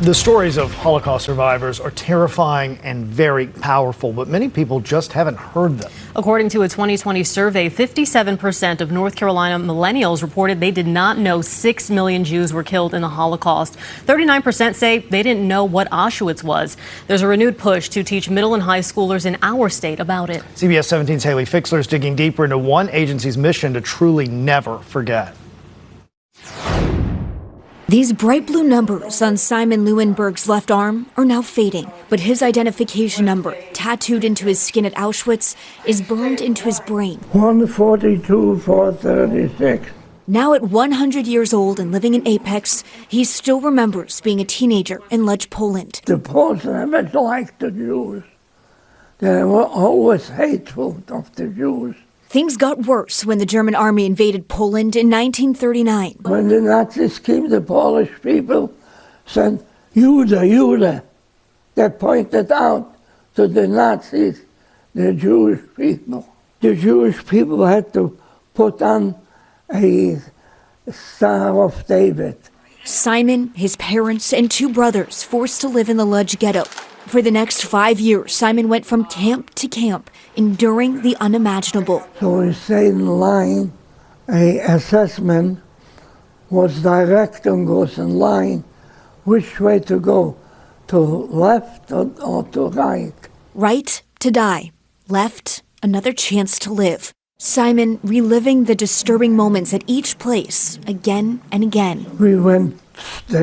The stories of Holocaust survivors are terrifying and very powerful, but many people just haven't heard them. According to a 2020 survey, 57% of North Carolina millennials reported they did not know 6 million Jews were killed in the Holocaust. 39% say they didn't know what Auschwitz was. There's a renewed push to teach middle and high schoolers in our state about it. CBS 17's Haley Fixler is digging deeper into one agency's mission to truly never forget. These bright blue numbers on Simon Leuenberg's left arm are now fading, but his identification number, tattooed into his skin at Auschwitz, is burned into his brain. 142, 436. Now at 100 years old and living in Apex, he still remembers being a teenager in Lodz, Poland. The Poles never liked the Jews. They were always hateful of the Jews. Things got worse when the German army invaded Poland in 1939. When the Nazis came, the Polish people said, Jude, Jude. They pointed out to the Nazis the Jewish people. The Jewish people had to put on a Star of David. Simon, his parents, and two brothers forced to live in the Lodz ghetto. For the next 5 years, Simon went from camp to camp, enduring the unimaginable. So we stayed in line. A assessment was directing us in line which way to go, to left or to right. Right to die, left another chance to live. Simon reliving the disturbing moments at each place again and again. We went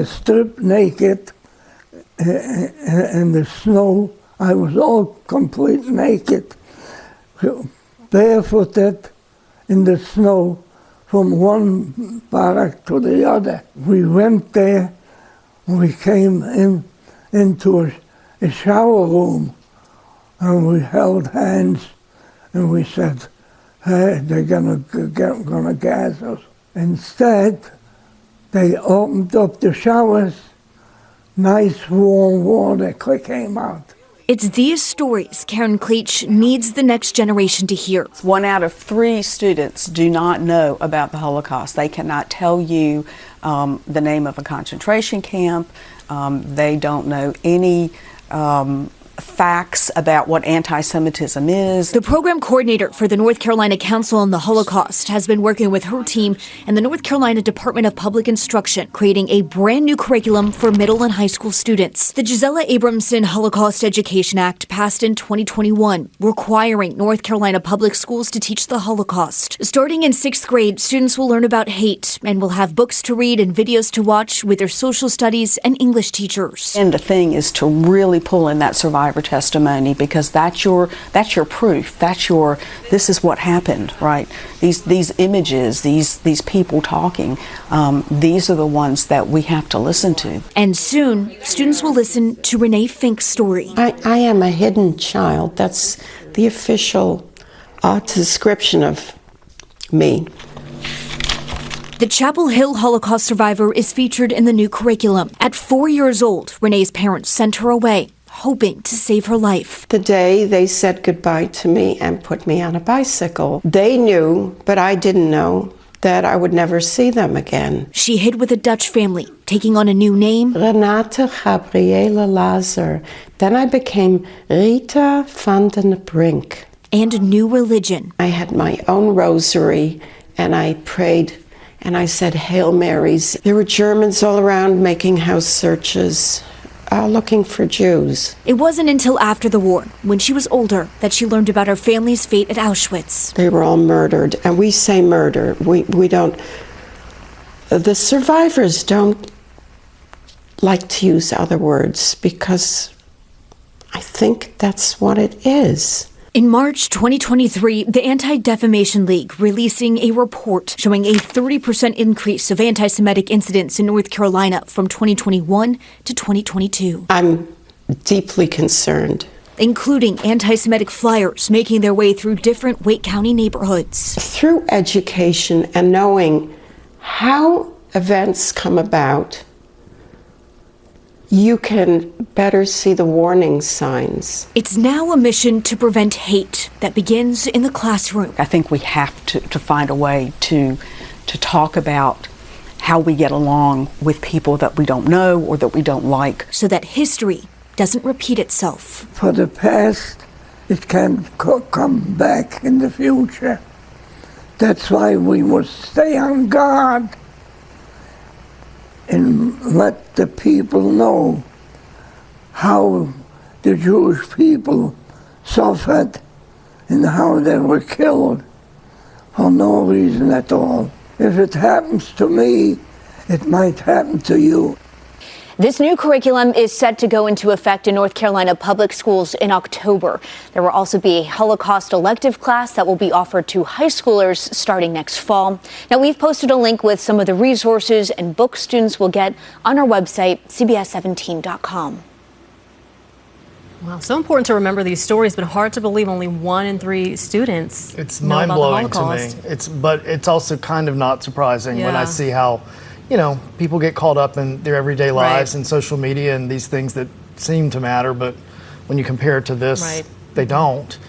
stripped naked in the snow. I was all complete naked, barefooted in the snow from one barrack to the other. We went there, we came into a shower room, and we held hands, and we said, hey, they're gonna gas us. Instead, they opened up the showers. Nice warm water came out. It's these stories Karen Kleitsch needs the next generation to hear. 1 out of 3 students do not know about the Holocaust. They cannot tell you the name of a concentration camp. They don't know any facts about what anti-Semitism is. The program coordinator for the North Carolina Council on the Holocaust has been working with her team and the North Carolina Department of Public Instruction, creating a brand new curriculum for middle and high school students. The Gisela Abramson Holocaust Education Act passed in 2021, requiring North Carolina public schools to teach the Holocaust. Starting in 6th grade, students will learn about hate and will have books to read and videos to watch with their social studies and English teachers. And the thing is to really pull in that survivor testimony, because that's your proof. This is what happened, right? These images, these people talking, these are the ones that we have to listen to. And soon, students will listen to Renee Fink's story. I am a hidden child. That's the official description of me. The Chapel Hill Holocaust survivor is featured in the new curriculum. At 4 years old, Renee's parents sent her away, hoping to save her life. The day they said goodbye to me and put me on a bicycle, they knew, but I didn't know, that I would never see them again. She hid with a Dutch family, taking on a new name, Renate Gabriele Lazer. Then I became Rita van den Brink. And a new religion. I had my own rosary, and I prayed, and I said Hail Marys. There were Germans all around making house searches, looking for Jews. It wasn't until after the war, when she was older, that she learned about her family's fate at Auschwitz. They were all murdered, and we say murder. We don't, the survivors don't like to use other words, because I think that's what it is. In March 2023, the Anti-Defamation League releasing a report showing a 30% increase of anti-Semitic incidents in North Carolina from 2021 to 2022. I'm deeply concerned. Including anti-Semitic flyers making their way through different Wake County neighborhoods. Through education and knowing how events come about, you can better see the warning signs. It's now a mission to prevent hate that begins in the classroom. I think we have to find a way to talk about how we get along with people that we don't know or that we don't like. So that history doesn't repeat itself. For the past, it can't come back in the future. That's why we must stay on guard and let the people know how the Jewish people suffered and how they were killed for no reason at all. If it happens to me, it might happen to you. This new curriculum is set to go into effect in North Carolina public schools in October. There will also be a Holocaust elective class that will be offered to high schoolers starting next fall. Now, we've posted a link with some of the resources and books students will get on our website, cbs17.com. Wow, so important to remember these stories, but hard to believe only 1 in 3 students It's know about the mind-blowing to me. Holocaust. But it's also kind of not surprising when I Yeah. see how, people get caught up in their everyday lives and social media and these things that seem to matter, but when you compare it to this, they don't.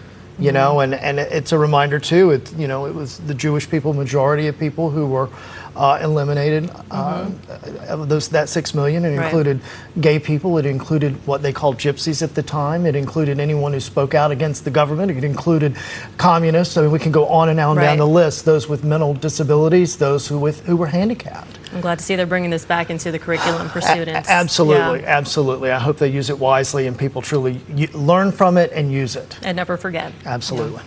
And it's a reminder too. It was the Jewish people, majority of people who were eliminated. Of that 6 million, it included gay people. It included what they called gypsies at the time. It included anyone who spoke out against the government. It included communists. I mean, we can go on and on down the list. Those with mental disabilities, those who were handicapped. I'm glad to see they're bringing this back into the curriculum for students. Absolutely, absolutely. I hope they use it wisely and people truly learn from it and use it. And never forget. Absolutely.